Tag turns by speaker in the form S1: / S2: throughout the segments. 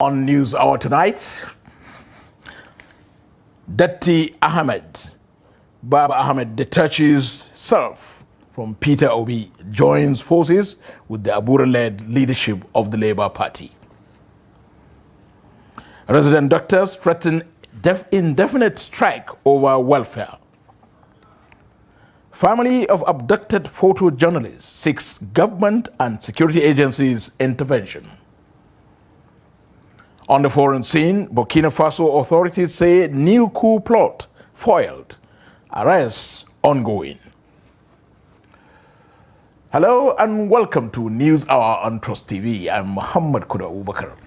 S1: On News Hour tonight, Baba Ahmed detaches self from Peter Obi, joins forces with the Abura-led leadership of the Labour Party. Resident doctors threaten indefinite strike over welfare. Family of abducted photojournalist seeks government and security agencies' intervention. On the foreign scene, Burkina Faso authorities say new coup plot foiled. Arrests ongoing. Hello and welcome to News Hour on Trust TV. I'm Muhammad Kuda Ubakar.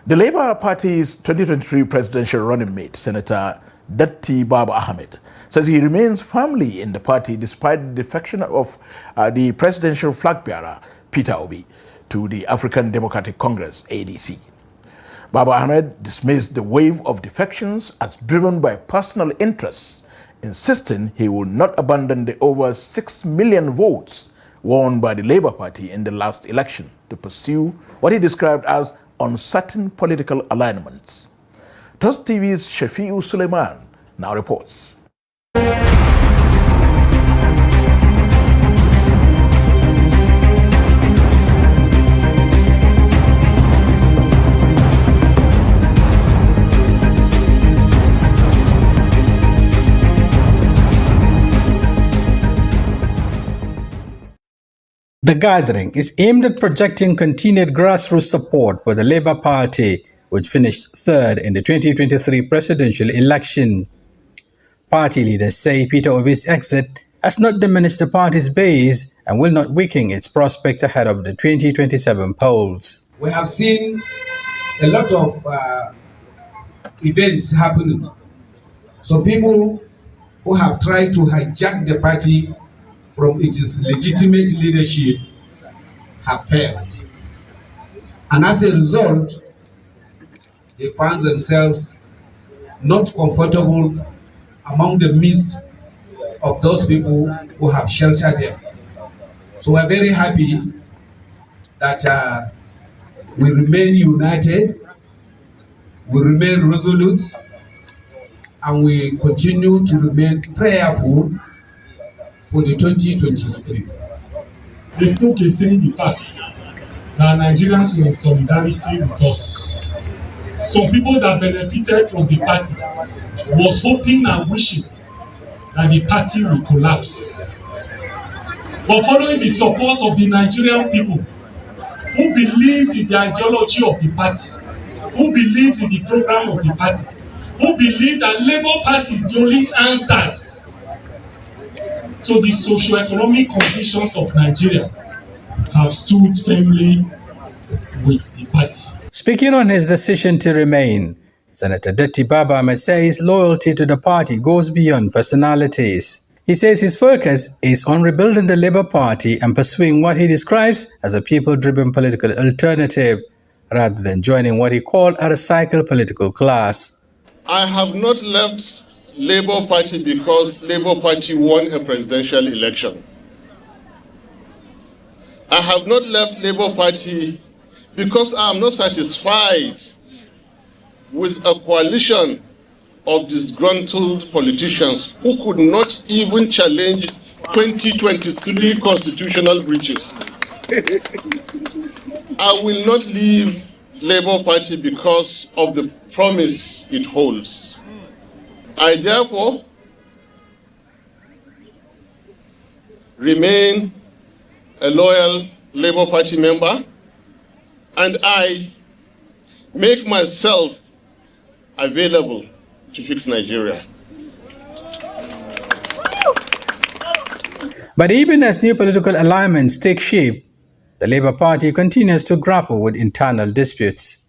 S1: The Labour Party's 2023 presidential running mate, Senator Datti Baba Ahmed, says he remains firmly in the party despite the defection of the presidential flag bearer, Peter Obi, to the African Democratic Congress, ADC. Baba Ahmed dismissed the wave of defections as driven by personal interests, insisting he will not abandon the over 6 million votes won by the Labour Party in the last election to pursue what he described as uncertain political alignments. Trust TV's Shafiu Suleiman now reports.
S2: The gathering is aimed at projecting continued grassroots support for the Labour Party, which finished third in the 2023 presidential election. Party leaders say Peter Obi's exit has not diminished the party's base and will not weaken its prospect ahead of the 2027 polls.
S3: We have seen a lot of events happening. Some people who have tried to hijack the party from its legitimate leadership have failed. And as a result, they find themselves not comfortable among the midst of those people who have sheltered them. So we're very happy that we remain united, we remain resolute, and we continue to remain prayerful for the 2023.
S4: They still can say the fact that Nigerians were in solidarity with us. Some people that benefited from the party was hoping and wishing that the party will collapse. But following the support of the Nigerian people who believed in the ideology of the party, who believed in the program of the party, who believed that Labour Party is the only answers to the socio-economic conditions of Nigeria, have stood firmly with the party.
S2: Speaking on his decision to remain, Senator Datti Baba Ahmed says loyalty to the party goes beyond personalities. He says his focus is on rebuilding the Labour Party and pursuing what he describes as a people-driven political alternative, rather than joining what he called a recycled political class.
S5: I have not left Labour Party because Labour Party won a presidential election. I have not left Labour Party because I am not satisfied with a coalition of disgruntled politicians who could not even challenge 2023 constitutional breaches. I will not leave Labour Party because of the promise it holds. I therefore remain a loyal Labour Party member, and I make myself available to fix Nigeria.
S2: But even as new political alignments take shape, the Labour Party continues to grapple with internal disputes.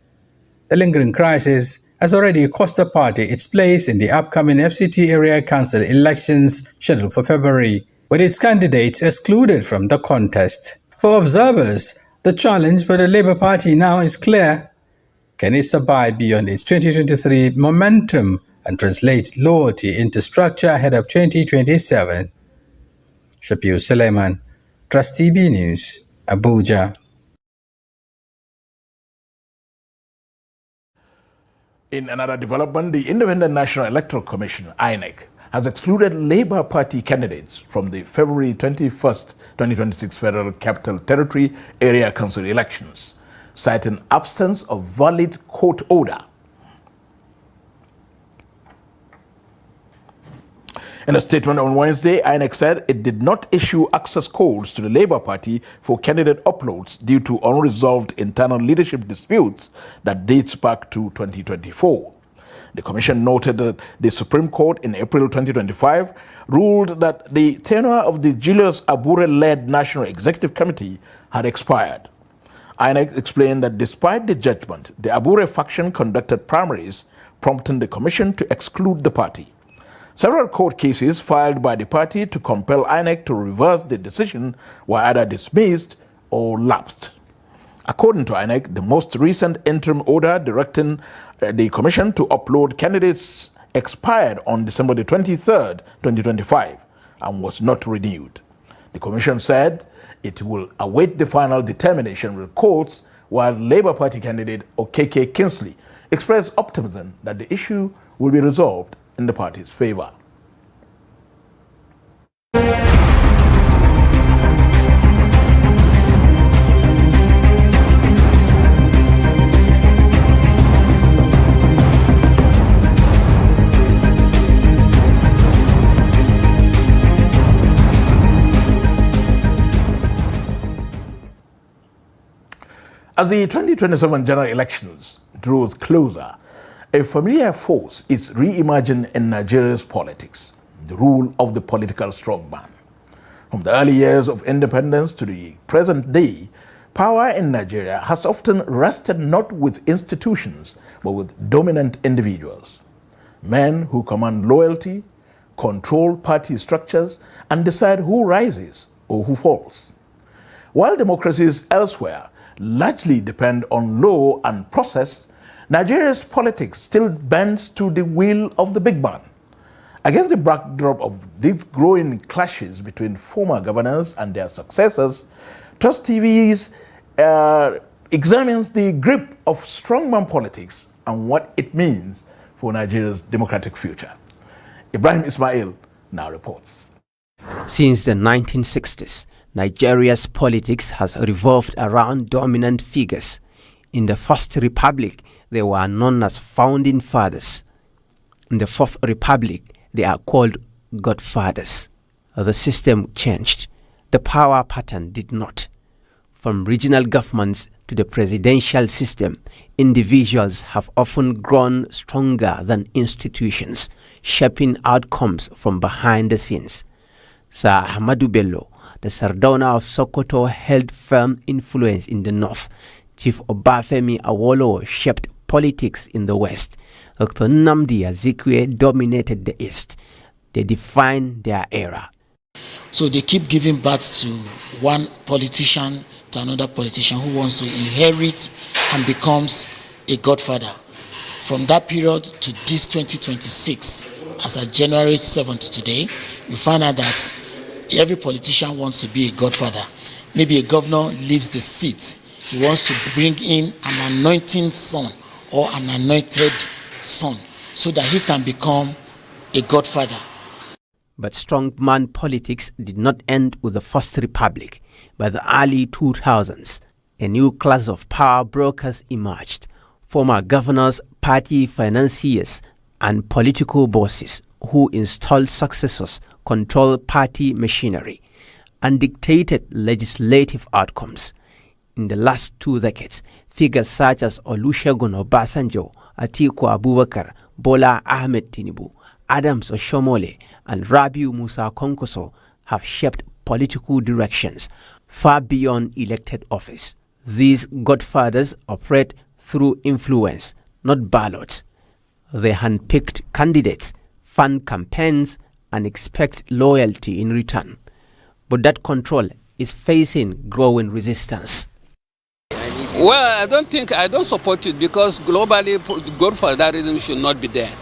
S2: The lingering crisis has already cost the party its place in the upcoming FCT area council elections scheduled for February, with its candidates excluded from the contest. For observers, the challenge for the Labour Party now is clear. Can it survive beyond its 2023 momentum and translate loyalty into structure ahead of 2027? Shafiu Suleiman, Trust TV News, Abuja.
S1: In another development, the Independent National Electoral Commission, INEC, has excluded Labour Party candidates from the February 21st, 2026 Federal Capital Territory Area Council elections, citing absence of valid court order. In a statement on Wednesday, INEC said it did not issue access codes to the Labour Party for candidate uploads due to unresolved internal leadership disputes that dates back to 2024. The Commission noted that the Supreme Court in April 2025 ruled that the tenure of the Julius Abure-led National Executive Committee had expired. INEC explained that despite the judgment, the Abure faction conducted primaries, prompting the Commission to exclude the party. Several court cases filed by the party to compel INEC to reverse the decision were either dismissed or lapsed. According to INEC, the most recent interim order directing the Commission to upload candidates expired on December the 23rd, 2025 and was not renewed. The Commission said it will await the final determination with courts, while Labour Party candidate Okeke Kingsley expressed optimism that the issue will be resolved in the party's favor. As the 2027 general elections draws closer, a familiar force is re-emerging in Nigeria's politics, the rule of the political strongman. From the early years of independence to the present day, power in Nigeria has often rested not with institutions, but with dominant individuals. Men who command loyalty, control party structures, and decide who rises or who falls. While democracies elsewhere largely depend on law and process, Nigeria's politics still bends to the will of the big man. Against the backdrop of these growing clashes between former governors and their successors, Trust TV's examines the grip of strongman politics and what it means for Nigeria's democratic future. Ibrahim Ismail now reports.
S6: Since the 1960s, Nigeria's politics has revolved around dominant figures. In the First Republic, they were known as founding fathers. In the Fourth Republic, they are called godfathers. The system changed. The power pattern did not. From regional governments to the presidential system, individuals have often grown stronger than institutions, shaping outcomes from behind the scenes. Sir Ahmadu Bello, the Sardauna of Sokoto, held firm influence in the north. Chief Obafemi Awolowo shaped politics in the west. Dr. Nnamdi Azikiwe dominated the east. They defined their era.
S7: So they keep giving birth to one politician to another politician who wants to inherit and becomes a godfather. From that period to this 2026, as of January 7th today, you find out that every politician wants to be a godfather. Maybe a governor leaves the seat. He wants to bring in an anointing son or an anointed son so that he can become a godfather.
S6: But strongman politics did not end with the First Republic. By the early 2000s, a new class of power brokers emerged. Former governors, party financiers, and political bosses who installed successors, controlled party machinery, and dictated legislative outcomes. In the last 2 decades, figures such as Olusegun Obasanjo, Atiku Abubakar, Bola Ahmed Tinubu, Adams Oshomole, and Rabiu Musa Konkoso have shaped political directions far beyond elected office. These godfathers operate through influence, not ballots. They handpicked candidates, fund campaigns, and expect loyalty in return. But that control is facing growing resistance.
S8: Well, I don't support it because globally, godfatherism should not be there.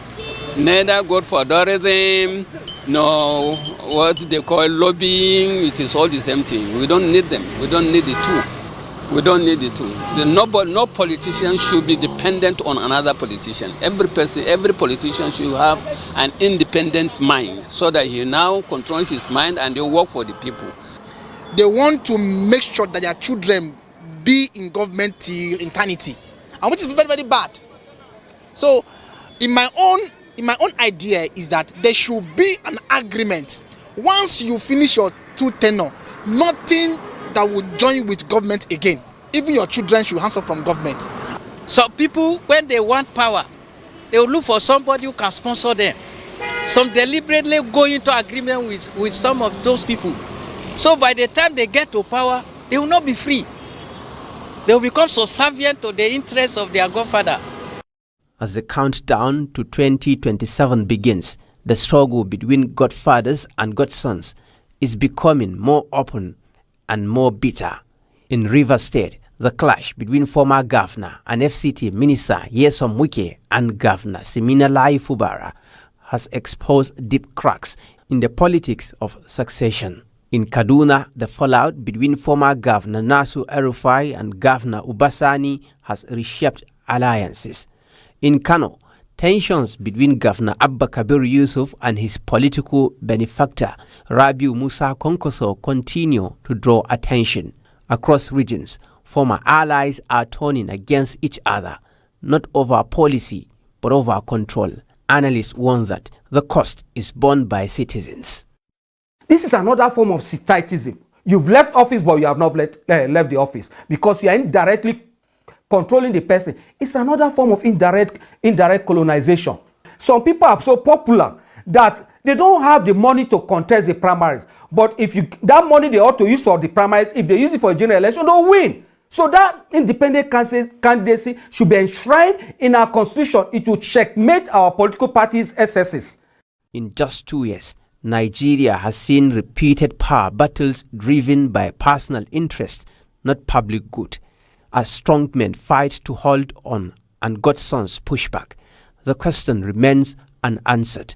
S8: Neither godfatherism, nor what they call lobbying, it is all the same thing. We don't need them. We don't need the two. We don't need it to. No politician should be dependent on another politician. Every politician should have an independent mind so that he now controls his mind and they work for the people.
S9: They want to make sure that their children be in government till eternity, and which is very, very bad. So, in my own idea is that there should be an agreement. Once you finish your 2 tenure, nothing that will join with government again. Even your children should answer from government.
S10: Some people, when they want power, they will look for somebody who can sponsor them. Some deliberately go into agreement with some of those people. So by the time they get to power, they will not be free. They will become subservient to the interests of their godfather.
S6: As the countdown to 2027 begins, the struggle between godfathers and godsons is becoming more open and more bitter. In Rivers State, the clash between former governor and FCT minister Nyesom Wike and governor Siminalayi Fubara has exposed deep cracks in the politics of succession. In Kaduna, the fallout between former governor Nasu El-Rufai and governor Ubasani has reshaped alliances. In Kano, tensions between Governor Abba Kabir Yusuf and his political benefactor Rabiu Musa Konkoso continue to draw attention. Across regions, former allies are turning against each other, not over policy, but over control. Analysts warn that the cost is borne by citizens.
S11: This is another form of citizenship. You've left office, but you have not left the office because you are indirectly controlling the person. It's another form of indirect colonization. Some people are so popular that they don't have the money to contest the primaries. But if that money they ought to use for the primaries, if they use it for a general election, they'll win. So that independent candidacy should be enshrined in our constitution. It will checkmate our political parties' excesses.
S6: In just 2 years, Nigeria has seen repeated power battles driven by personal interest, not public good. As strongmen fight to hold on and godsons push back, the question remains unanswered.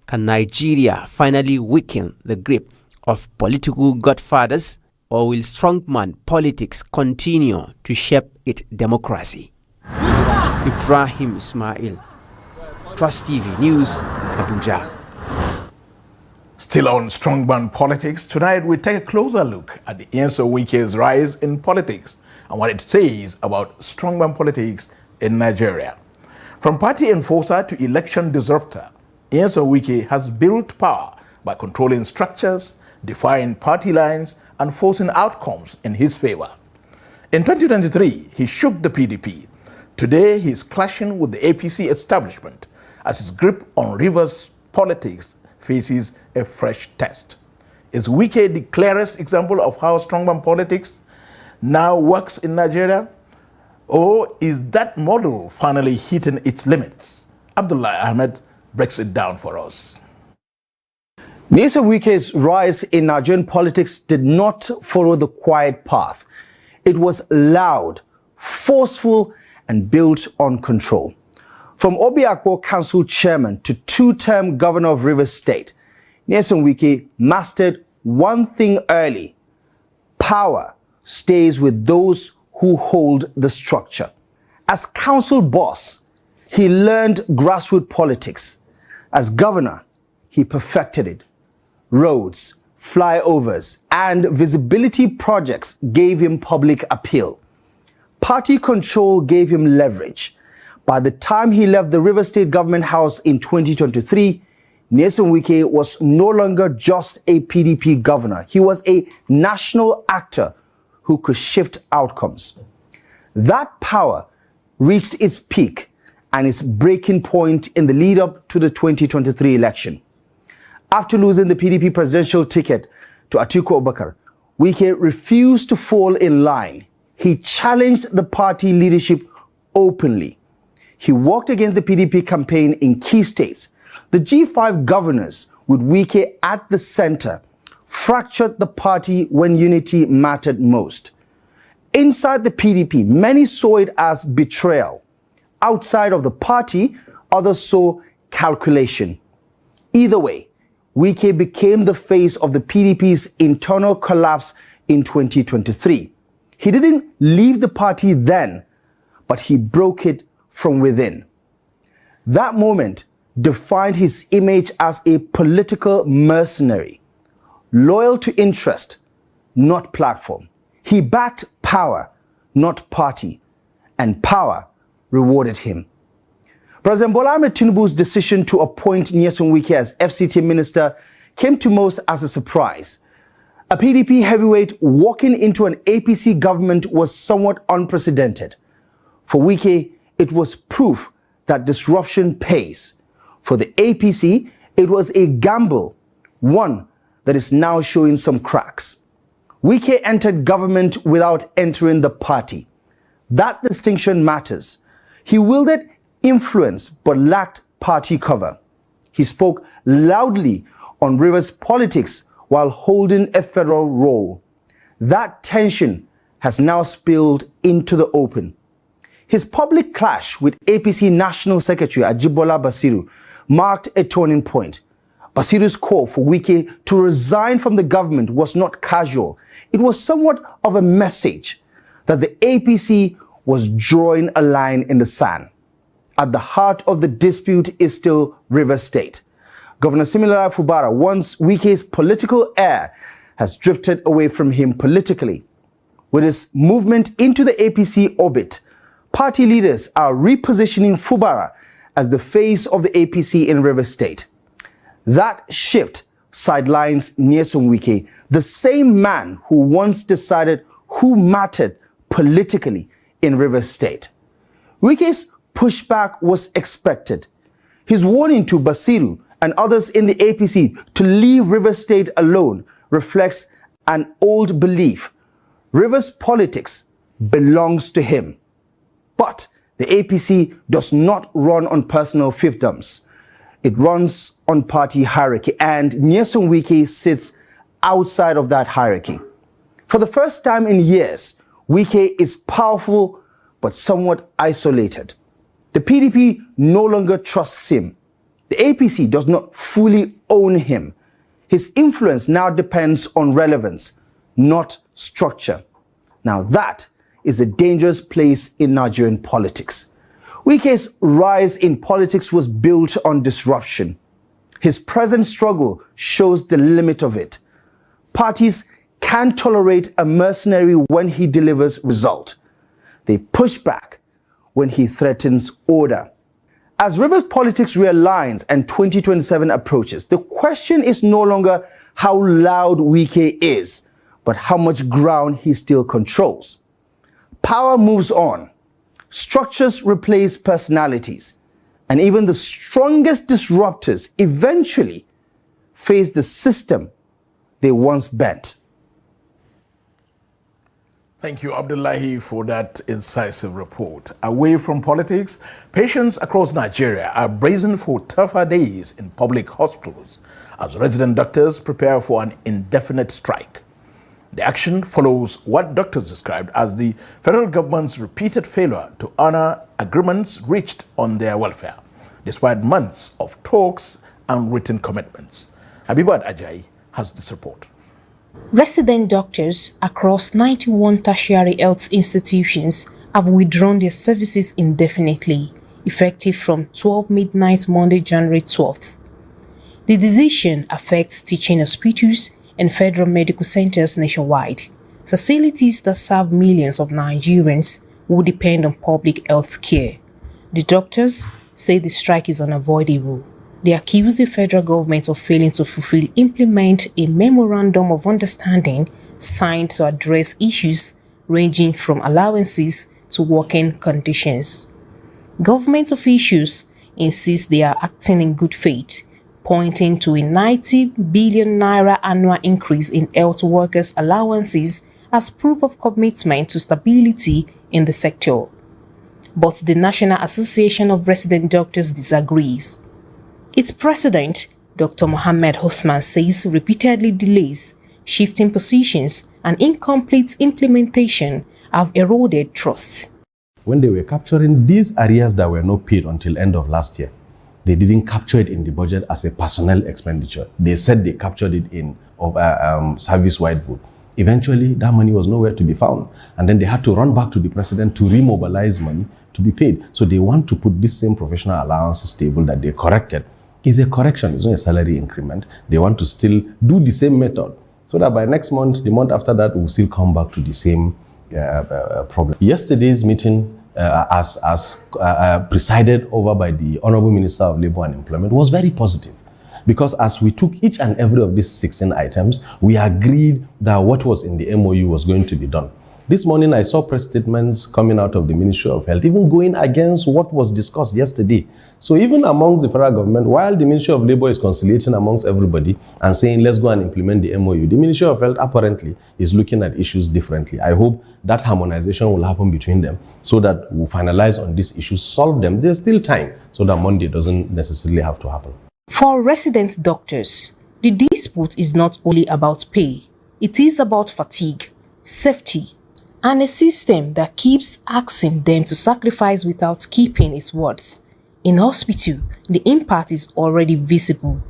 S6: Can Nigeria finally weaken the grip of political godfathers, or will strongman politics continue to shape its democracy? Ibrahim Ismail, Trust TV News, Abuja.
S1: Still on strongman politics, tonight we take a closer look at the Nyesom Wike's rise in politics and what it says about strongman politics in Nigeria. From party enforcer to election disruptor, Nyesom Wike has built power by controlling structures, defying party lines, and forcing outcomes in his favor. In 2023, he shook the PDP. Today, he is clashing with the APC establishment as his grip on Rivers politics faces a fresh test. Is Wike the clearest example of how strongman politics now works in Nigeria? Or is that model finally hitting its limits? Abdullah Ahmed breaks it down for us.
S12: Nyesom Wike's rise in Nigerian politics did not follow the quiet path. It was loud, forceful, and built on control. From Obiakpo Council Chairman to 2-term Governor of Rivers State, Nyesom Wike mastered one thing early: power stays with those who hold the structure. As council boss, he learned grassroots politics. As governor, he perfected it. Roads, flyovers, and visibility projects gave him public appeal. Party control gave him leverage. By the time he left the Rivers State Government House in 2023, Nyesom Wike was no longer just a PDP governor. He was a national actor who could shift outcomes. That power reached its peak and its breaking point in the lead-up to the 2023 election. After losing the PDP presidential ticket to Atiku Abubakar, Wike refused to fall in line. He challenged the party leadership openly. He worked against the PDP campaign in key states. The G5 governors, with Wike at the center, fractured the party when unity mattered most. Inside the PDP, many saw it as betrayal. Outside of the party, others saw calculation. Either way, Wike became the face of the PDP's internal collapse in 2023. He didn't leave the party then, but he broke it from within. That moment defined his image as a political mercenary, loyal to interest, not platform. He backed power, not party, and power rewarded him. President Bola Ahmed Tinubu's decision to appoint Nyesom Wike as FCT minister came to most as a surprise. A PDP heavyweight walking into an APC government was somewhat unprecedented. For Wike, it was proof that disruption pays. For the APC, it was a gamble, one that is now showing some cracks. Wike entered government without entering the party. That distinction matters. He wielded influence but lacked party cover. He spoke loudly on Rivers politics while holding a federal role. That tension has now spilled into the open. His public clash with APC National Secretary Ajibola Basiru marked a turning point. Basiru's call for Wike to resign from the government was not casual. It was somewhat of a message that the APC was drawing a line in the sand. At the heart of the dispute is still Rivers State. Governor Siminalayi Fubara, once Wike's political heir, has drifted away from him politically. With his movement into the APC orbit, party leaders are repositioning Fubara as the face of the APC in Rivers State. That shift sidelines Nyesom Wike, the same man who once decided who mattered politically in Rivers State. Wike's pushback was expected. His warning to Basiru and others in the APC to leave Rivers State alone reflects an old belief. Rivers politics belongs to him. But the APC does not run on personal fiefdoms. It runs on party hierarchy, and Nyesom Wike sits outside of that hierarchy. For the first time in years, Wike is powerful but somewhat isolated. The PDP no longer trusts him. The APC does not fully own him. His influence now depends on relevance, not structure. Now that is a dangerous place in Nigerian politics. Wike's rise in politics was built on disruption. His present struggle shows the limit of it. Parties can't tolerate a mercenary when he delivers result. They push back when he threatens order. As Rivers politics realigns and 2027 approaches, the question is no longer how loud Wike is, but how much ground he still controls. Power moves on. Structures replace personalities, and even the strongest disruptors eventually face the system they once bent.
S1: Thank you, Abdullahi, for that incisive report. Away from politics, patients across Nigeria are bracing for tougher days in public hospitals as resident doctors prepare for an indefinite strike. The action follows what doctors described as the federal government's repeated failure to honor agreements reached on their welfare, despite months of talks and written commitments. Habibat Ajayi has this report.
S13: Resident doctors across 91 tertiary health institutions have withdrawn their services indefinitely, effective from 12 midnight Monday, January 12th. The decision affects teaching hospitals and federal medical centers nationwide, facilities that serve millions of Nigerians who depend on public health care. The doctors say the strike is unavoidable. They accuse the federal government of failing to implement a memorandum of understanding signed to address issues ranging from allowances to working conditions. Government officials insist they are acting in good faith, pointing to a 90 billion naira annual increase in health workers' allowances as proof of commitment to stability in the sector. But the National Association of Resident Doctors disagrees. Its president, Dr. Mohammed Osman, says repeatedly delays, shifting positions, and incomplete implementation have eroded trust.
S14: When they were capturing these areas that were not paid until end of last year, they didn't capture it in the budget as a personnel expenditure. They said they captured it in service-wide vote. Eventually, that money was nowhere to be found. And then they had to run back to the president to remobilize money to be paid. So they want to put this same professional allowances table that they corrected. It's a correction, it's not a salary increment. They want to still do the same method so that by next month, the month after that, we'll still come back to the same problem. Yesterday's meeting, as presided over by the Honorable Minister of Labour and Employment, was very positive. Because as we took each and every of these 16 items, we agreed that what was in the MOU was going to be done. This morning, I saw press statements coming out of the Ministry of Health, even going against what was discussed yesterday. So even amongst the federal government, while the Ministry of Labour is conciliating amongst everybody and saying, let's go and implement the MOU, the Ministry of Health apparently is looking at issues differently. I hope that harmonization will happen between them so that we'll finalize on these issues, solve them. There's still time so that Monday doesn't necessarily have to happen.
S13: For resident doctors, the dispute is not only about pay, it is about fatigue, safety, and a system that keeps asking them to sacrifice without keeping its words. In hospital, the impact is already visible.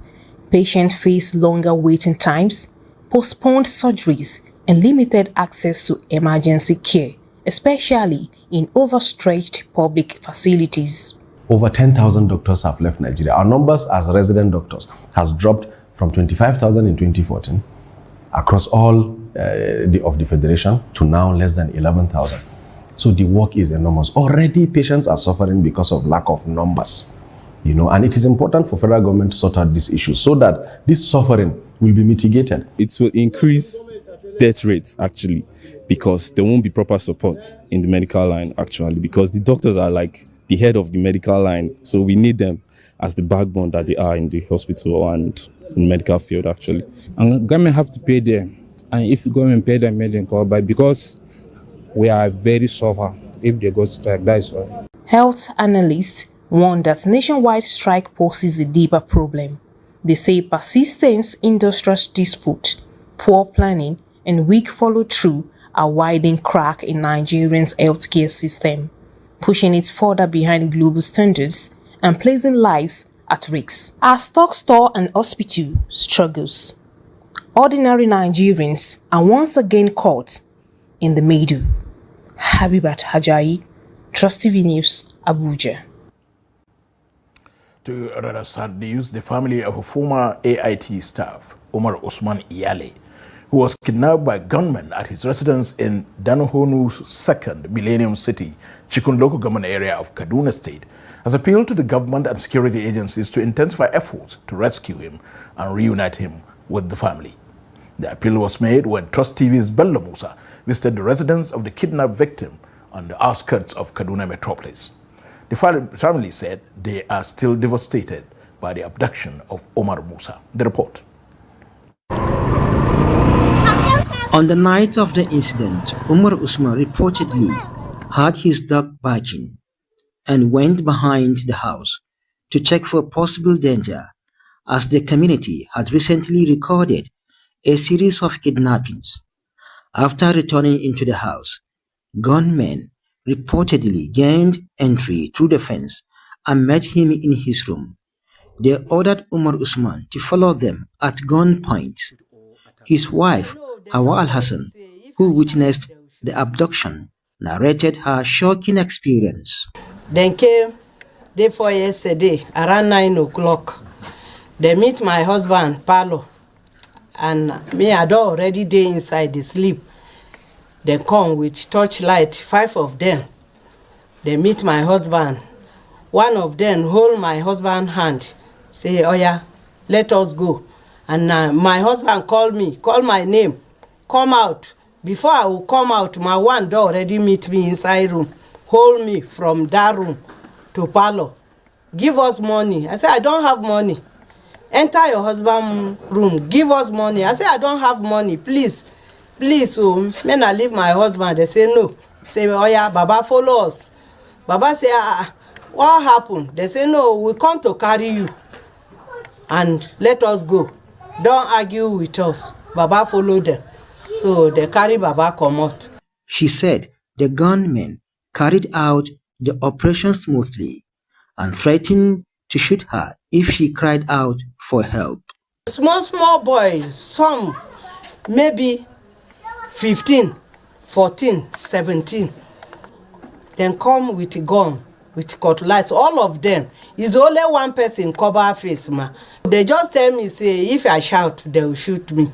S13: Patients face longer waiting times, postponed surgeries, and limited access to emergency care, especially in overstretched public facilities.
S14: Over 10,000 doctors have left Nigeria. Our numbers as resident doctors has dropped from 25,000 in 2014 across all of the federation to now less than 11,000. So the work is enormous. Already patients are suffering because of lack of numbers, and it is important for federal government to sort out this issue so that this suffering will be mitigated.
S15: It will increase death rates actually because there won't be proper support in the medical line actually because the doctors are like the head of the medical line, so we need them as the backbone that they are in the hospital and in medical field actually.
S16: And government have to pay them, and if the government pay them, they call by because we are very suffer if they go strike. That is why.
S13: Health analysts warn that nationwide strike poses a deeper problem. They say persistence, industrial dispute, poor planning, and weak follow-through are widening crack in Nigeria's healthcare system, pushing it further behind global standards and placing lives at risk. As stock store and hospital struggles, ordinary Nigerians are once again caught in the middle. Habibat Hajayi, Trust TV News, Abuja.
S1: To another sad news, the family of a former AIT staff, Omar Usman Iyale, who was kidnapped by gunmen at his residence in Danohonu's second Millennium City, Chikun local government area of Kaduna State, has appealed to the government and security agencies to intensify efforts to rescue him and reunite him with the family. The appeal was made when Trust TV's Bello Musa visited the residence of the kidnapped victim on the outskirts of Kaduna metropolis. The family said they are still devastated by the abduction of Omar Musa. The report.
S17: On the night of the incident, Omar Usman reportedly had his dog barking and went behind the house to check for possible danger, as the community had recently recorded a series of kidnappings. After returning into the house, gunmen reportedly gained entry through the fence and met him in his room. They ordered Omar Usman to follow them at gunpoint. His wife, Hawa Al-Hassan, who witnessed the abduction, narrated her shocking experience.
S18: They came day before yesterday around 9 o'clock. They meet my husband, Paulo, and me, I don't already day inside the sleep. They come with torchlight, 5 of them. They meet my husband. One of them hold my husband's hand, say, oh yeah, let us go. And my husband called me, call my name, come out. Before I will come out, my one door already meet me inside room, hold me from that room to parlor. Give us money. I said, I don't have money. Enter your husband's room, give us money. I said, I don't have money, please. Please, when I leave my husband, they say no. Say, oh yeah, Baba follow us. Baba say, what happened? They say, no, we come to carry you. And let us go. Don't argue with us. Baba follow them. So they carry Baba come out.
S17: She said the gunmen carried out the operation smoothly and threatened to shoot her if she cried out for help.
S18: Small boys, some maybe 15, 14, 17. Then come with a gun, with cutlass, all of them. It's only one person cover face, ma. They just tell me, say, if I shout, they will shoot me.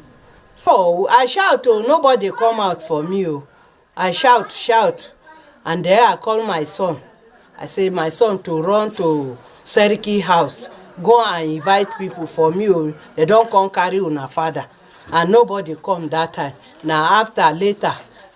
S18: So I shout, oh, nobody come out for me. Oh. I shout. And there I call my son. I say, my son to run to Seriki house. Go and invite people for me. Oh. They don't come carry una father. And nobody come that time. Now after, later,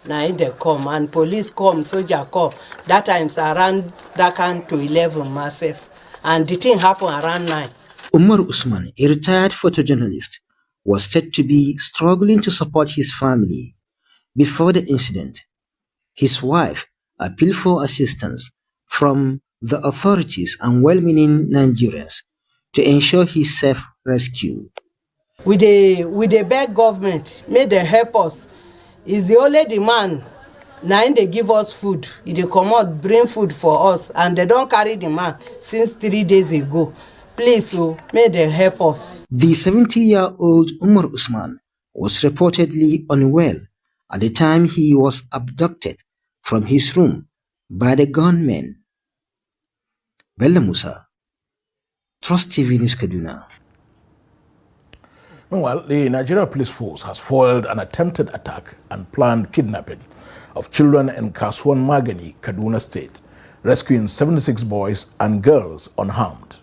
S18: now they come. And police come, soldier come. That time's around that time to 11 myself. And the thing happened around 9.
S17: Umar Usman, a retired photojournalist, was said to be struggling to support his family. Before the incident, his wife appealed for assistance from the authorities and well-meaning Nigerians to ensure his safe rescue.
S18: We dey beg government, may they help us. It's the only demand. Now they give us food. They come out, bring food for us, and they don't carry the man since 3 days ago. Please, may they help us.
S17: The 70-year-old Umar Usman was reportedly unwell at the time he was abducted from his room by the gunmen. Bella Musa, Trust TV News Kaduna.
S1: Meanwhile, the Nigeria Police Force has foiled an attempted attack and planned kidnapping of children in Kasuan Magani, Kaduna State, rescuing 76 boys and girls unharmed.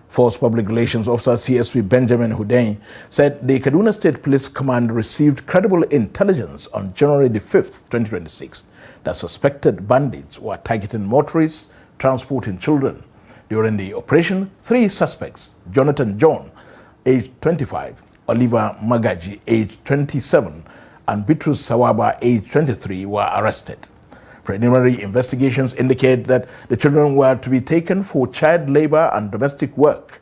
S1: Force Public Relations Officer CSP Benjamin Hudain said the Kaduna State Police Command received credible intelligence on January the 5th, 2026, that suspected bandits were targeting motorists transporting children. During the operation, 3 suspects, Jonathan John, aged 25, Oliver Magaji, aged 27, and Bitrus Sawaba, aged 23, were arrested. Preliminary investigations indicate that the children were to be taken for child labor and domestic work.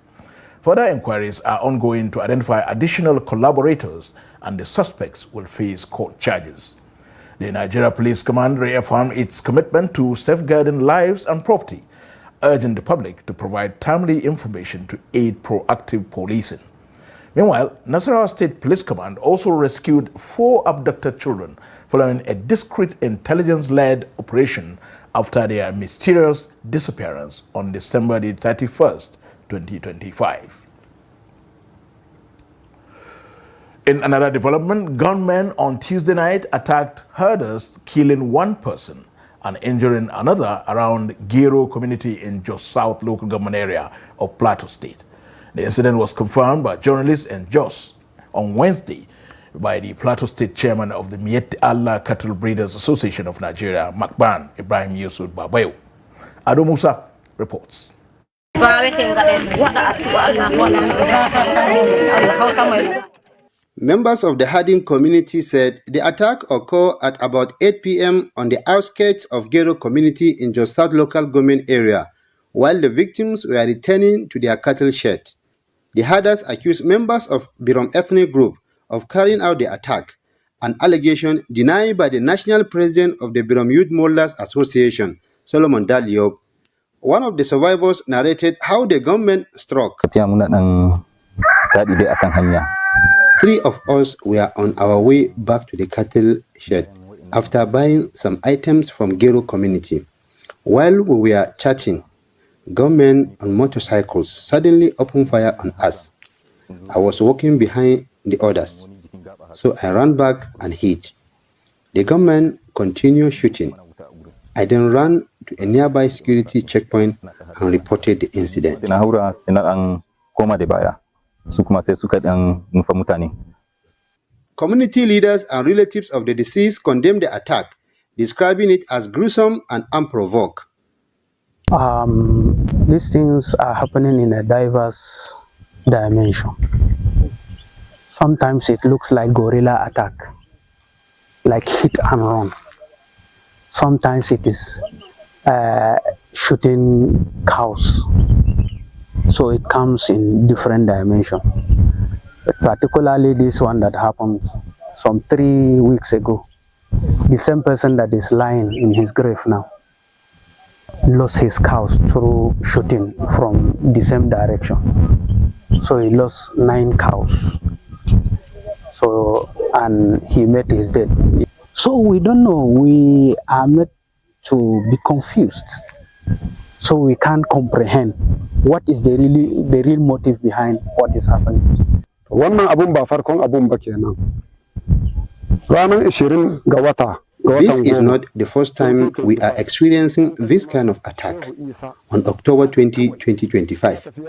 S1: Further inquiries are ongoing to identify additional collaborators, and the suspects will face court charges. The Nigeria Police Command reaffirmed its commitment to safeguarding lives and property, urging the public to provide timely information to aid proactive policing. Meanwhile, Nasarawa State Police Command also rescued 4 abducted children following a discreet intelligence-led operation after their mysterious disappearance on December the 31st, 2025. In another development, gunmen on Tuesday night attacked herders, killing 1 person and injuring another around Gero community in Jos South local government area of Plateau State. The incident was confirmed by journalists in Jos on Wednesday by the Plateau State chairman of the Miet Allah Cattle Breeders Association of Nigeria, Makban Ibrahim Yusuf Babayo. Ado Musa reports.
S19: Members of the herding community said the attack occurred at about 8 p.m. on the outskirts of Gero community in Jos South local government area, while the victims were returning to their cattle shed. The herders accused members of Birom ethnic group of carrying out the attack, an allegation denied by the national president of the Birom Youth Molders Association, Solomon Daliob. One of the survivors narrated how the government struck.
S20: 3
S19: of us were on our way back to the cattle shed after buying some items from Gero community. While we were chatting, gunmen on motorcycles suddenly opened fire on us. I was walking behind the others, so I ran back and hid. The gunmen continued shooting. I then ran to a nearby security checkpoint and reported the incident. Community leaders and relatives of the deceased condemned the attack, describing it as gruesome and unprovoked.
S21: These things are happening in a diverse dimension. Sometimes it looks like guerrilla attack, like hit and run. Sometimes it is shooting cows. So it comes in different dimensions. Particularly this one that happened some 3 weeks ago. The same person that is lying in his grave now lost his cows through shooting from the same direction. So he lost 9 cows. So and he met his death. So we don't know. We are made to be confused. So we can't comprehend what is the real motive behind what is happening.
S20: Wannan abun ba farkon abun ba kenan. Ranar 20 ga wata.
S19: This is not the first time we are experiencing this kind of attack. On October 20, 2025,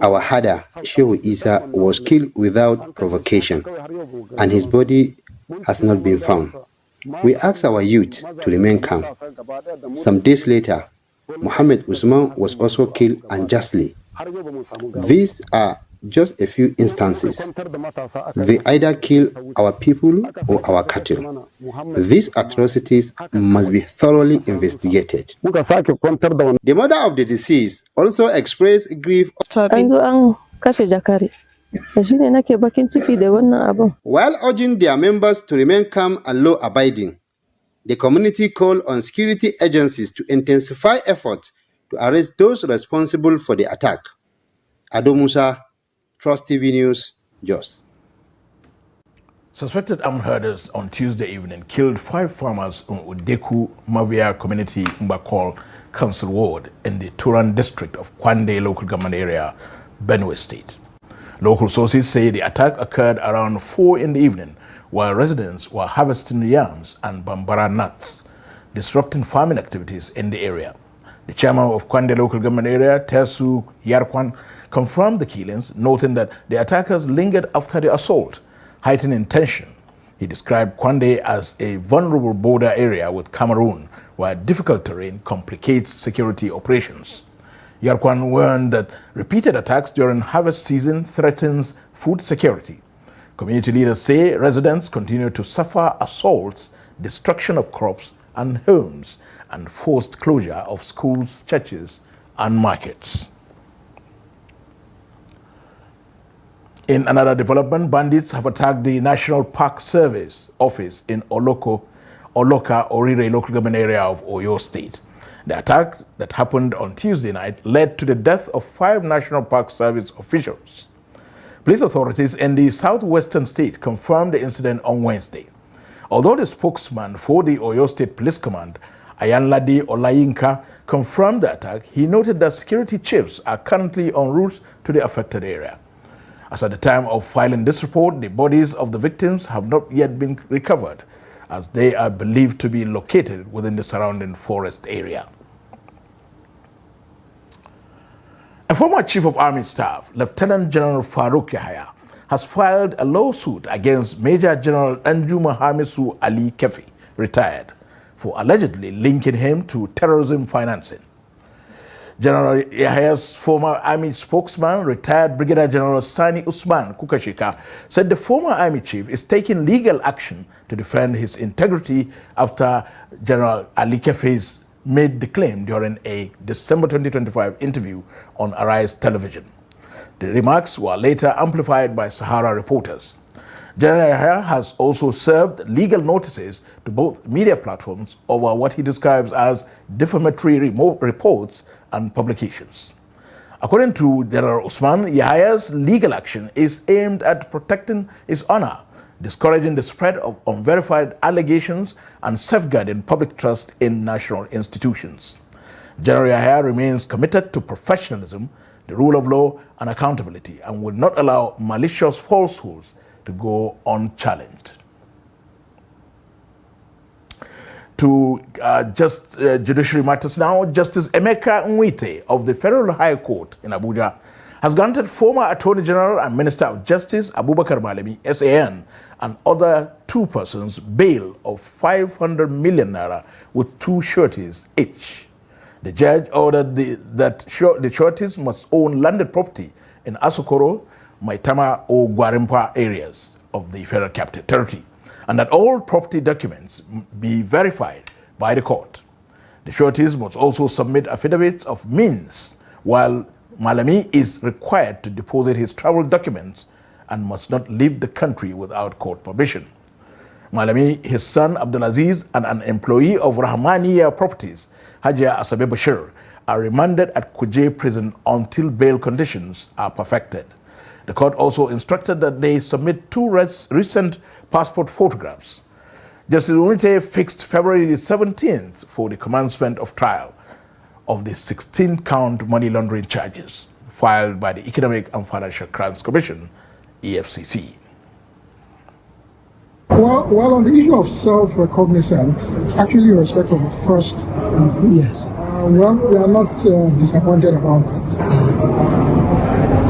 S19: our Hada, Shehu Isa, was killed without provocation, and his body has not been found. We asked our youth to remain calm. Some days later, Muhammad Usman was also killed unjustly. These are just a few instances. They either kill our people or our cattle. These atrocities must be thoroughly investigated. The mother of the deceased also expressed grief. While urging their members to remain calm and law-abiding, the community called on security agencies to intensify efforts to arrest those responsible for the attack. Ado Musa, Trust TV News, Jos.
S1: Suspected armed herders on Tuesday evening killed 5 farmers in Udeku Mavia Community Mbakol Council Ward in the Turan district of Kwande local government area, Benue State. Local sources say the attack occurred around 4 in the evening while residents were harvesting yams and bambara nuts, disrupting farming activities in the area. The chairman of Kwande local government area, Tersu Yarkwan, confirmed the killings, noting that the attackers lingered after the assault, heightening tension. He described Kwande as a vulnerable border area with Cameroon, where difficult terrain complicates security operations. Yarkwan warned that repeated attacks during harvest season threatens food security. Community leaders say residents continue to suffer assaults, destruction of crops and homes, and forced closure of schools, churches, and markets. In another development, bandits have attacked the National Park Service office in Oloka Orire local government area of Oyo State. The attack that happened on Tuesday night led to the death of 5 National Park Service officials. Police authorities in the southwestern state confirmed the incident on Wednesday. Although the spokesman for the Oyo State Police Command, Ayanlade Olayinka, confirmed the attack, he noted that security chiefs are currently en route to the affected area. As at the time of filing this report, the bodies of the victims have not yet been recovered, as they are believed to be located within the surrounding forest area. A former Chief of Army Staff, Lieutenant General Farouk Yahaya, has filed a lawsuit against Major General Anjuma Hamisu Ali Kefi, retired, for allegedly linking him to terrorism financing. General Yahaya's former army spokesman, retired Brigadier General Sani Usman Kukashika, said the former army chief is taking legal action to defend his integrity after General Ali Kefi made the claim during a December 2025 interview on Arise television. The remarks were later amplified by Sahara reporters. General Yahaya has also served legal notices to both media platforms over what he describes as defamatory reports and publications. According to General Usman, Yahaya's legal action is aimed at protecting his honor, discouraging the spread of unverified allegations, and safeguarding public trust in national institutions. General Yahaya remains committed to professionalism, the rule of law, and accountability, and will not allow malicious falsehoods to go unchallenged. To judiciary matters now, Justice Emeka Nwite of the Federal High Court in Abuja has granted former Attorney General and Minister of Justice Abubakar Malami, SAN, and other 2 persons bail of 500 million naira with 2 sureties each. The judge ordered that the sureties must own landed property in Asokoro, Maitama, or Gwarimpa areas of the Federal Capital Territory, and that all property documents be verified by the court. The sureties must also submit affidavits of means, while Malami is required to deposit his travel documents and must not leave the country without court permission. Malami, his son Abdulaziz, and an employee of Rahmaniya Properties, Hajia Asabe Bashir, are remanded at Kuje prison until bail conditions are perfected. The court also instructed that they submit two recent passport photographs. Justice Unite fixed February the 17th for the commencement of trial of the 16-count money laundering charges filed by the Economic and Financial Crimes Commission, EFCC.
S3: Well, on the issue of self-recognizance, it's actually in respect of the first. Yes. Well, we are not disappointed about that.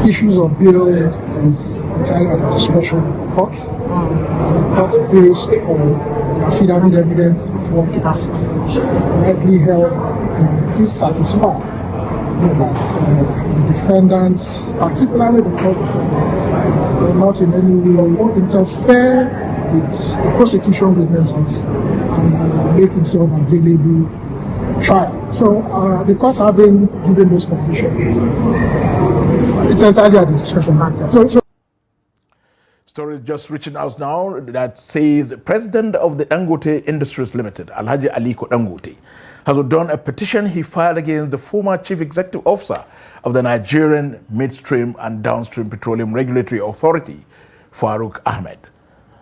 S3: Issues of bills is entirely at the discretion of the courts. The courts based on the affidavit evidence of what it has rightly held to dissatisfy the defendants, particularly the court defendants, will not in any way interfere with the prosecution witnesses and make himself available trial. So the court have been given those conditions. It's entirely at the discretion of the court.
S1: Story just reaching us now that says President of the Dangote Industries Limited, Alhaji Aliko Dangote, has withdrawn a petition he filed against the former Chief Executive Officer of the Nigerian Midstream and Downstream Petroleum Regulatory Authority, Farouk Ahmed,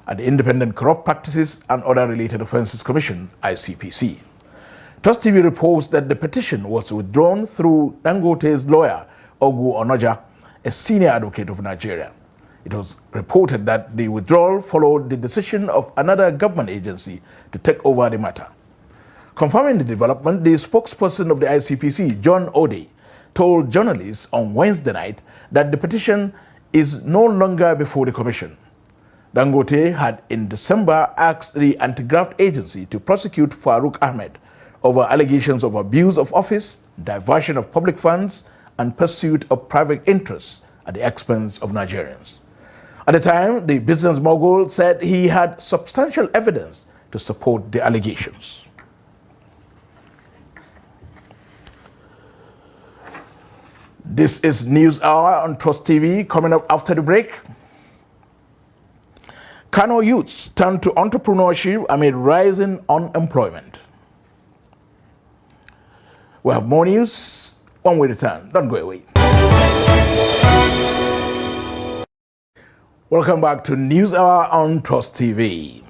S1: at the Independent Corrupt Practices and Other Related Offences Commission, ICPC. Trust TV reports that the petition was withdrawn through Dangote's lawyer, Ogu Onoja, a senior advocate of Nigeria. It was reported that the withdrawal followed the decision of another government agency to take over the matter. Confirming the development, the spokesperson of the ICPC, John Ode, told journalists on Wednesday night that the petition is no longer before the commission. Dangote had in December asked the anti-graft agency to prosecute Farouk Ahmed over allegations of abuse of office, diversion of public funds, and pursuit of private interests at the expense of Nigerians. At the time, the business mogul said he had substantial evidence to support the allegations. This is News Hour on Trust TV. Coming up after the break, Kano youths turn to entrepreneurship amid rising unemployment. We have more news when we return. Don't go away. Welcome back to News Hour on Trust TV.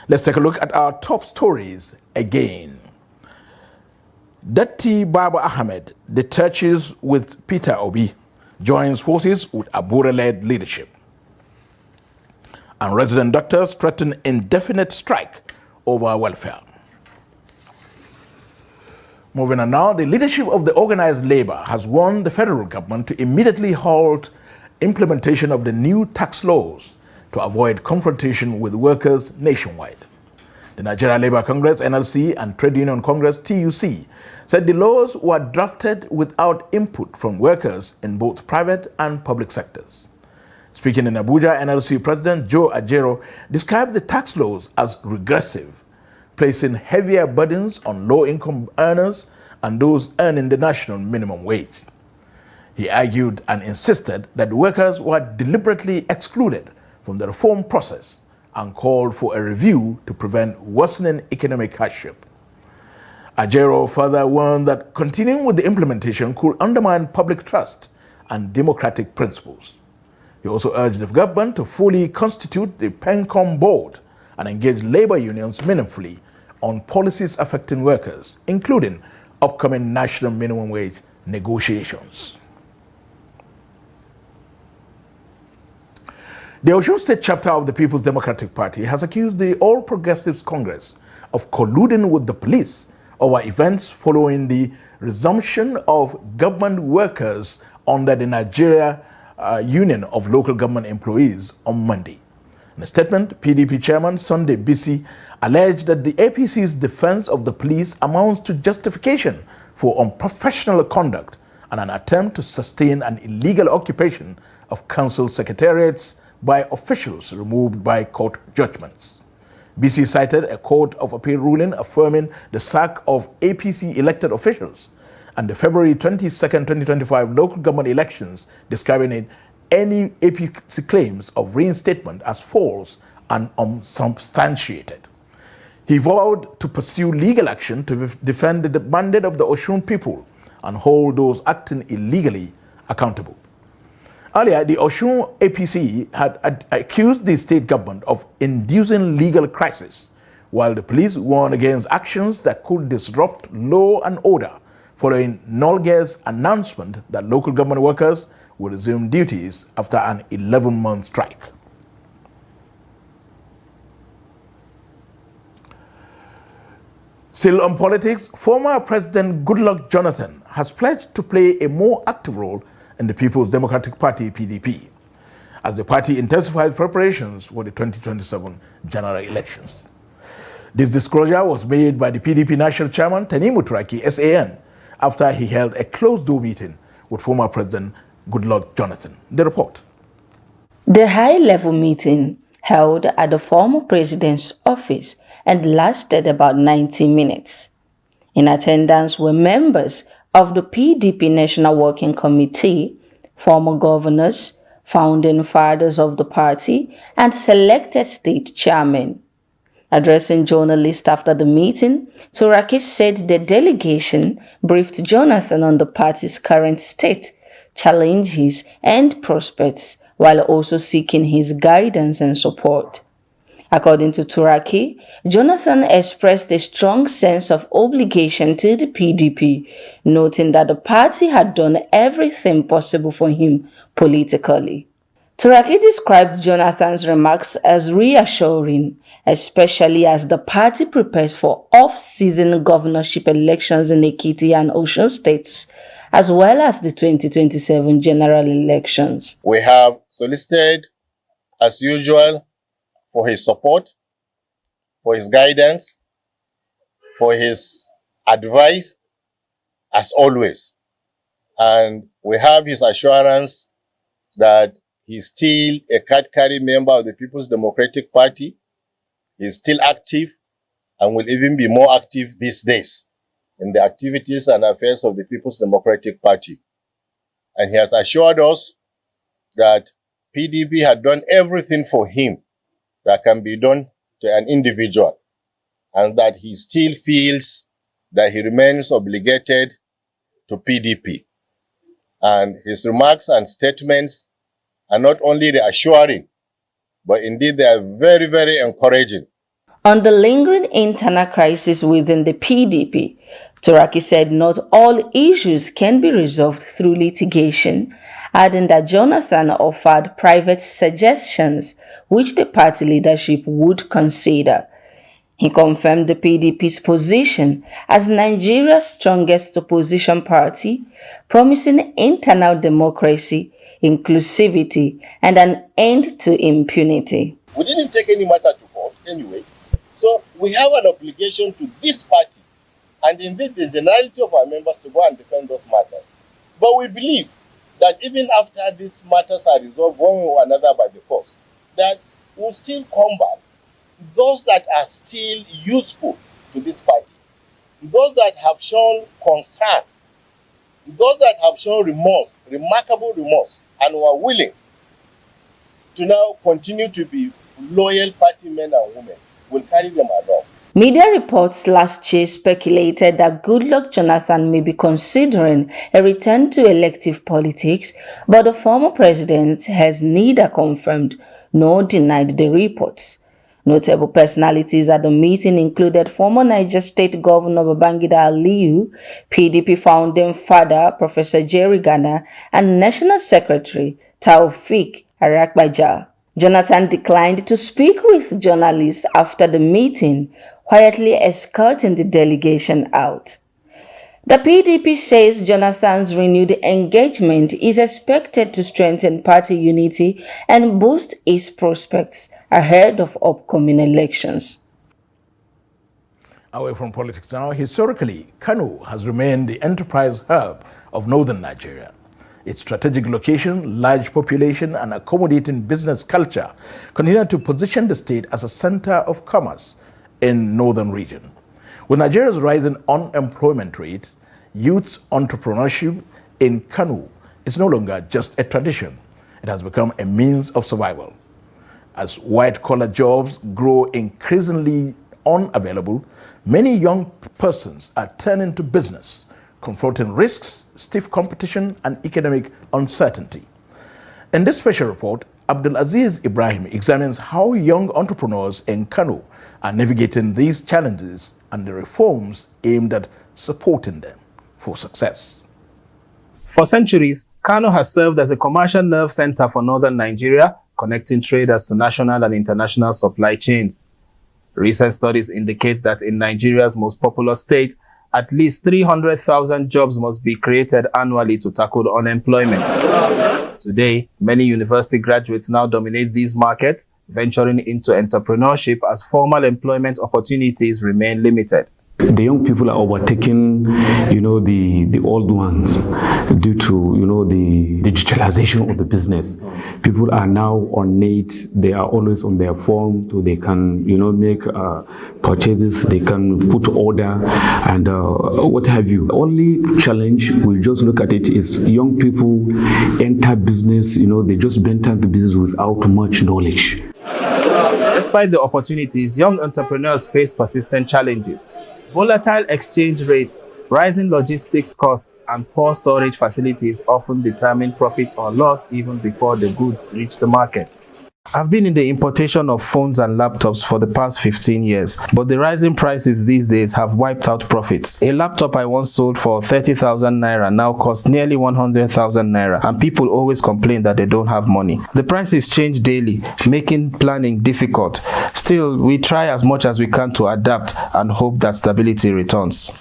S1: Let's take a look at our top stories again. Datti Baba Ahmed detaches with Peter Obi, joins forces with Abura-led leadership. And resident doctors threaten indefinite strike over welfare. Moving on now, the leadership of the organized labor has warned the federal government to immediately halt implementation of the new tax laws to avoid confrontation with workers nationwide. The Nigeria Labour Congress, NLC, and Trade Union Congress, TUC, said the laws were drafted without input from workers in both private and public sectors. Speaking in Abuja, NLC President Joe Ajero described the tax laws as regressive, placing heavier burdens on low-income earners and those earning the national minimum wage. He argued and insisted that workers were deliberately excluded from the reform process and called for a review to prevent worsening economic hardship. Ajero further warned that continuing with the implementation could undermine public trust and democratic principles. He also urged the government to fully constitute the PENCOM board and engage labor unions meaningfully on policies affecting workers, including upcoming national minimum wage negotiations. The Osun State chapter of the People's Democratic Party has accused the All Progressives Congress of colluding with the police over events following the resumption of government workers under the Nigeria Union of Local Government Employees on Monday. In a statement, PDP Chairman Sunday Bisi alleged that the APC's defense of the police amounts to justification for unprofessional conduct and an attempt to sustain an illegal occupation of council secretariats by officials removed by court judgments. BC cited a Court of Appeal ruling affirming the sack of APC elected officials and the February 22, 2025 local government elections, describing any APC claims of reinstatement as false and unsubstantiated. He vowed to pursue legal action to defend the mandate of the Osun people and hold those acting illegally accountable. Earlier, the Osun APC had accused the state government of inducing legal crisis, while the police warned against actions that could disrupt law and order following Nolge's announcement that local government workers will resume duties after an 11-month strike. Still on politics, former President Goodluck Jonathan has pledged to play a more active role in the People's Democratic Party (PDP) as the party intensifies preparations for the 2027 general elections. This disclosure was made by the PDP National Chairman Tanimu Turaki, SAN, after he held a closed-door meeting with former President Goodluck Jonathan. The report.
S4: The high-level meeting held at the former president's office and lasted about 90 minutes. In attendance were members of the PDP National Working Committee, former governors, founding fathers of the party, and selected state chairmen. Addressing journalists after the meeting, Turaki said the delegation briefed Jonathan on the party's current state, challenges, and prospects, while also seeking his guidance and support. According to Turaki, Jonathan expressed a strong sense of obligation to the PDP, noting that the party had done everything possible for him politically. Turaki described Jonathan's remarks as reassuring, especially as the party prepares for off-season governorship elections in Ekiti and Osun states, as well as the 2027 general elections.
S5: We have solicited, as usual, for his support, for his guidance, for his advice, as always. And we have his assurance that he's still a card-carrying member of the People's Democratic Party. He's still active and will even be more active these days in the activities and affairs of the People's Democratic Party. And he has assured us that PDP had done everything for him that can be done to an individual, and that he still feels that he remains obligated to PDP. And his remarks and statements are not only reassuring, but indeed they are very, very encouraging.
S4: On the lingering internal crisis within the PDP, Turaki said not all issues can be resolved through litigation, adding that Jonathan offered private suggestions which the party leadership would consider. He confirmed the PDP's position as Nigeria's strongest opposition party, promising internal democracy, inclusivity, and an end to impunity.
S5: We didn't take any matter to court anyway, so we have an obligation to this party and indeed the generality of our members to go and defend those matters. But we believe that even after these matters are resolved one way or another by the courts, that we'll still come back those that are still useful to this party, those that have shown concern, those that have shown remorse, remarkable remorse, and who are willing to now continue to be loyal party men and women, will carry them along.
S4: Media reports last year speculated that Goodluck Jonathan may be considering a return to elective politics, but the former president has neither confirmed nor denied the reports. Notable personalities at the meeting included former Niger State Governor Babangida Aliyu, PDP founding father Professor Jerry Gana, and National Secretary Taufik Arakbaja. Jonathan declined to speak with journalists after the meeting, quietly escorting the delegation out. The PDP says Jonathan's renewed engagement is expected to strengthen party unity and boost its prospects ahead of upcoming elections.
S1: Away from politics now, historically, Kano has remained the enterprise hub of northern Nigeria. Its strategic location, large population, and accommodating business culture continue to position the state as a center of commerce in northern region. With Nigeria's rising unemployment rate, youth entrepreneurship in Kano is no longer just a tradition. It has become a means of survival. As white-collar jobs grow increasingly unavailable, many young persons are turning to business, confronting risks, stiff competition, and economic uncertainty. In this special report, Abdulaziz Ibrahim examines how young entrepreneurs in Kano are navigating these challenges and the reforms aimed at supporting them for success.
S2: For centuries, Kano has served as a commercial nerve center for northern Nigeria, connecting traders to national and international supply chains. Recent studies indicate that in Nigeria's most populous state, at least 300,000 jobs must be created annually to tackle unemployment. Today, many university graduates now dominate these markets, venturing into entrepreneurship as formal employment opportunities remain limited.
S22: The young people are overtaking, the old ones due to, the digitalization of the business. People are now on net, they are always on their phone, so they can, make purchases, they can put order and what have you. The only challenge, we just look at it, is young people enter business, they just enter the business without much knowledge.
S2: Despite the opportunities, young entrepreneurs face persistent challenges. Volatile exchange rates, rising logistics costs, and poor storage facilities often determine profit or loss even before the goods reach the market. I've been in the importation of phones and laptops for the past 15 years, but the rising prices these days have wiped out profits. A laptop I once sold for 30,000 naira now costs nearly 100,000 naira, and people always complain that they don't have money. The prices change daily, making planning difficult. Still, we try as much as we can to adapt and hope that stability returns.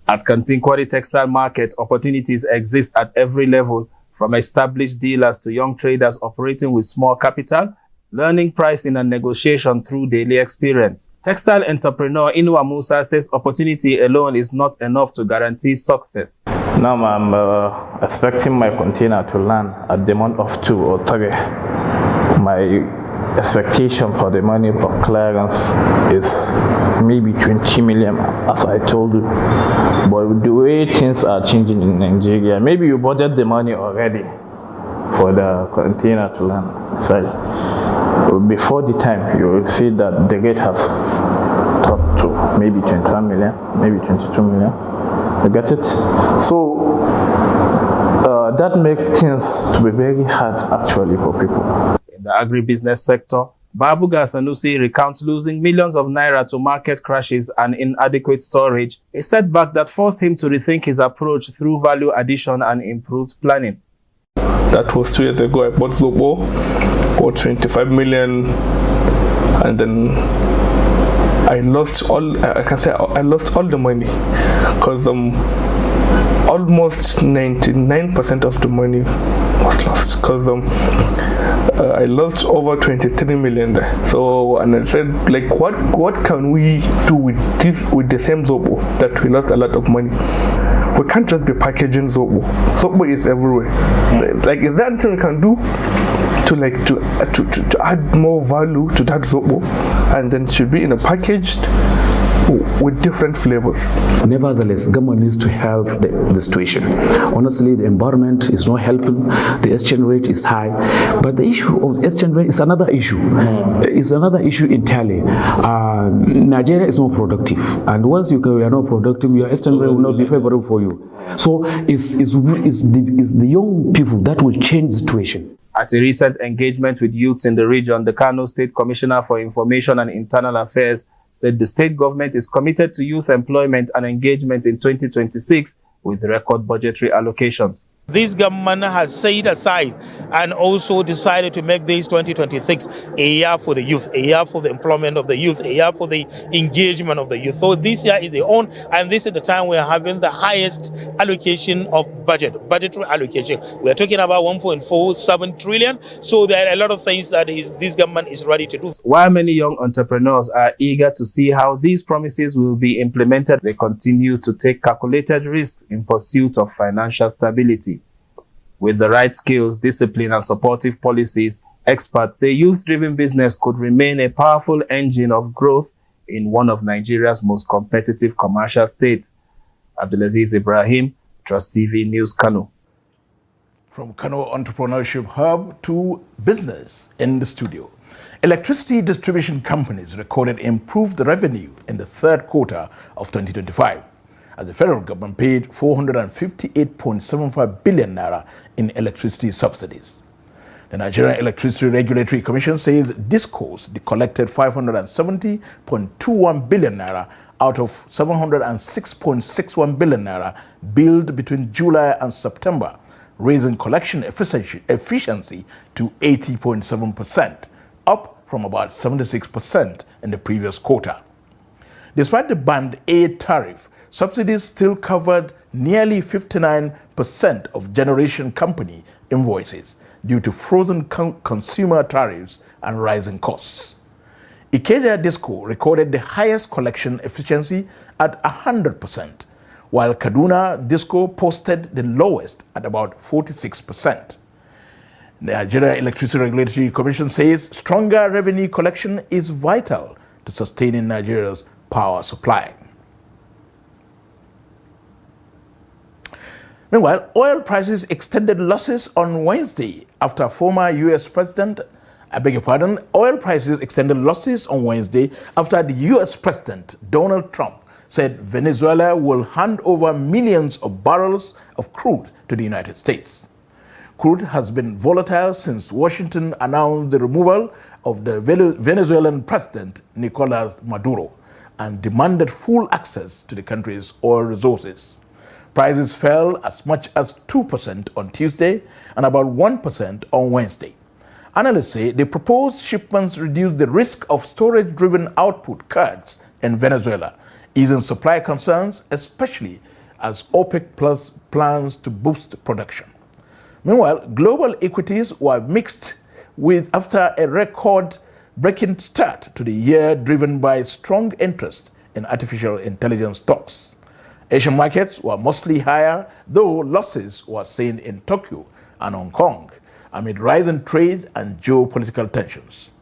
S2: At Kantinkwari Textile Market, opportunities exist at every level, from established dealers to young traders operating with small capital, learning pricing and negotiation through daily experience. Textile entrepreneur Inua Musa says opportunity alone is not enough to guarantee success.
S23: Now I'm expecting my container to land at the month of 2 or 3. My expectation for the money of clearance is maybe 20 million, as I told you. But with the way things are changing in Nigeria, maybe you budget the money already for the container to land. So before the time, you will see that the rate has dropped to maybe 21 million, maybe 22 million. You get it? So that makes things to be very hard actually for people.
S2: In the agribusiness sector, Babuga Sanusi recounts losing millions of naira to market crashes and inadequate storage, a setback that forced him to rethink his approach through value addition and improved planning.
S24: That was 2 years ago. I bought Zobo for 25 million, and then I lost all. I can say I lost all the money because almost 99% of the money was lost because I lost over 23 million there. So, and I said, like, what can we do with this, with the same Zobo that we lost a lot of money? We can't just be packaging Zobo. Zobo is everywhere. Like, is there anything we can do to add more value to that Zobo, and then it should be in a packaged with different flavors?
S22: Nevertheless, government needs to help the situation. Honestly, the environment is not helping. The exchange rate is high, but the issue of exchange rate is another issue. It's another issue entirely. Nigeria is not productive, and once you are not productive, your exchange rate will not be favorable for you. So it's the young people that will change the situation.
S2: At a recent engagement with youths in the region, the Kano State Commissioner for Information and Internal Affairs said the state government is committed to youth employment and engagement in 2026 with record budgetary allocations.
S25: This government has set aside and also decided to make this 2026 a year for the youth, a year for the employment of the youth, a year for the engagement of the youth. So this year is the own, and this is the time we are having the highest allocation of budgetary allocation. We are talking about 1.47 trillion. So there are a lot of things that this government is ready to do.
S2: While many young entrepreneurs are eager to see how these promises will be implemented, they continue to take calculated risks in pursuit of financial stability. With the right skills, discipline, and supportive policies, experts say youth-driven business could remain a powerful engine of growth in one of Nigeria's most competitive commercial states. Abdulaziz Ibrahim, Trust TV News, Kano.
S1: From Kano Entrepreneurship Hub to business in the studio. Electricity distribution companies recorded improved revenue in the third quarter of 2025. as the federal government paid 458.75 billion naira in electricity subsidies. The Nigerian Electricity Regulatory Commission says DISCOs collected 570.21 billion naira out of 706.61 billion naira billed between July and September, raising collection efficiency to 80.7%, up from about 76% in the previous quarter. Despite the Band A tariff, subsidies still covered nearly 59% of generation company invoices due to frozen consumer tariffs and rising costs. Ikeja Disco recorded the highest collection efficiency at 100%, while Kaduna Disco posted the lowest at about 46%. The Nigeria Electricity Regulatory Commission says stronger revenue collection is vital to sustaining Nigeria's power supply. Meanwhile, oil prices extended losses on Wednesday after former U.S. President, oil prices extended losses on Wednesday after the U.S. President, Donald Trump, said Venezuela will hand over millions of barrels of crude to the United States. Crude has been volatile since Washington announced the removal of the Venezuelan President, Nicolas Maduro, and demanded full access to the country's oil resources. Prices fell as much as 2% on Tuesday and about 1% on Wednesday. Analysts say the proposed shipments reduce the risk of storage-driven output cuts in Venezuela, easing supply concerns, especially as OPEC Plus plans to boost production. Meanwhile, global equities were mixed after a record-breaking start to the year driven by strong interest in artificial intelligence stocks. Asian markets were mostly higher, though losses were seen in Tokyo and Hong Kong amid rising trade and geopolitical tensions.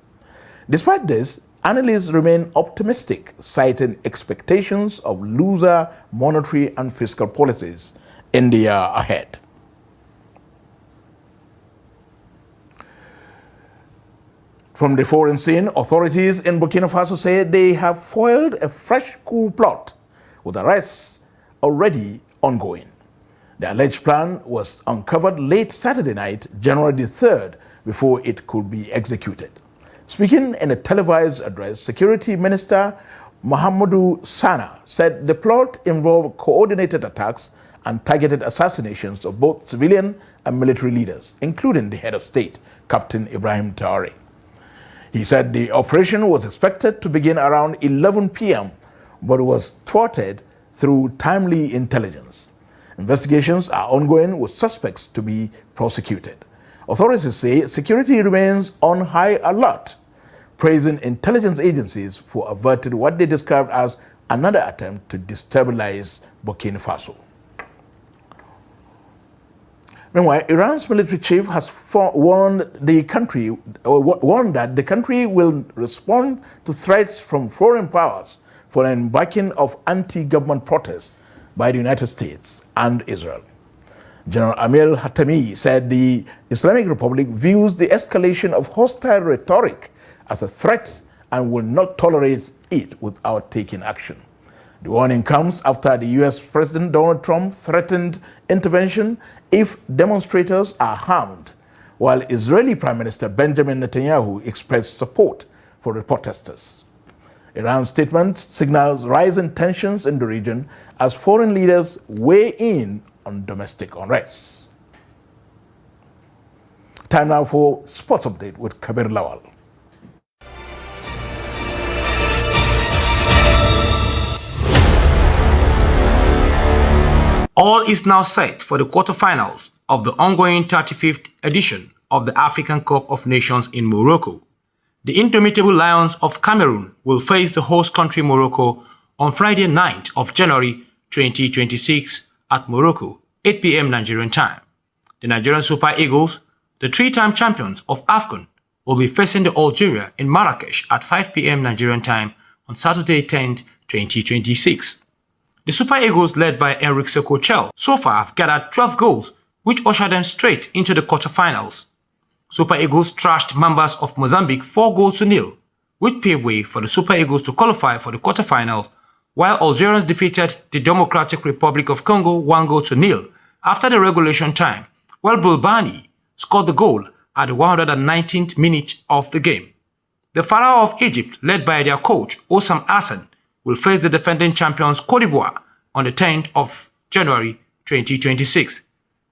S1: Despite this, analysts remain optimistic, citing expectations of looser monetary and fiscal policies in the year ahead. From the foreign scene, authorities in Burkina Faso say they have foiled a fresh coup plot, with arrests already ongoing. The alleged plan was uncovered late Saturday night, January the 3rd, before it could be executed. Speaking in a televised address, Security Minister Mahamadou Sana said the plot involved coordinated attacks and targeted assassinations of both civilian and military leaders, including the head of state, Captain Ibrahim Traoré. He said the operation was expected to begin around 11 p.m., but was thwarted through timely intelligence. Investigations are ongoing with suspects to be prosecuted. Authorities say security remains on high alert, praising intelligence agencies for averting what they described as another attempt to destabilize Burkina Faso. Meanwhile, Iran's military chief has warned that the country will respond to threats from foreign powers for an embarking of anti-government protests by the United States and Israel. General Amir Hatami said the Islamic Republic views the escalation of hostile rhetoric as a threat and will not tolerate it without taking action. The warning comes after the U.S. President Donald Trump threatened intervention if demonstrators are harmed, while Israeli Prime Minister Benjamin Netanyahu expressed support for the protesters. Iran's statement signals rising tensions in the region as foreign leaders weigh in on domestic unrest. Time now for Sports Update with Kabir Lawal.
S7: All is now set for the quarterfinals of the ongoing 35th edition of the African Cup of Nations in Morocco. The indomitable Lions of Cameroon will face the host country Morocco on Friday 9th of January 2026 at Morocco, 8 p.m. Nigerian time. The Nigerian Super Eagles, the three-time champions of AFCON, will be facing the Algeria in Marrakesh at 5 p.m. Nigerian time on Saturday 10th, 2026. The Super Eagles, led by Enrique Sekochel, so far have gathered 12 goals, which usher them straight into the quarterfinals. Super Eagles trashed Mambas of Mozambique 4-0, which paved way for the Super Eagles to qualify for the quarterfinals while Algerians defeated the Democratic Republic of Congo 1-0 after the regulation time, while Bulbani scored the goal at the 119th minute of the game. The Pharaoh of Egypt, led by their coach Osam Hassan, will face the defending champions Cote d'Ivoire on the 10th of January 2026.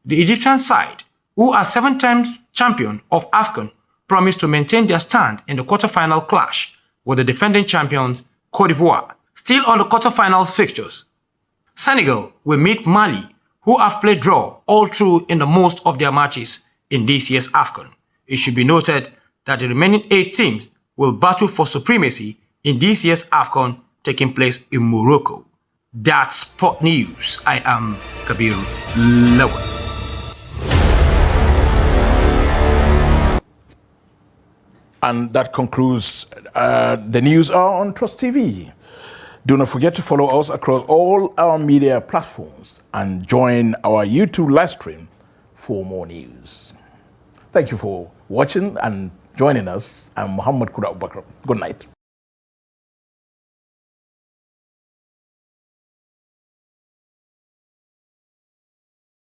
S7: The Egyptian side, who are 7-time champion of AFCON, promised to maintain their stand in the quarter-final clash with the defending champions Cote d'Ivoire. Still on the quarter-final fixtures, Senegal will meet Mali, who have played draw all through in the most of their matches in this year's AFCON. It should be noted that the remaining 8 teams will battle for supremacy in this year's AFCON taking place in Morocco. That's Sport News. I am Kabir Lawal.
S1: And that concludes the news hour on Trust TV. Do not forget to follow us across all our media platforms and join our YouTube live stream for more news. Thank you for watching and joining us. I'm Muhammad Kuda Abubakar. Good night.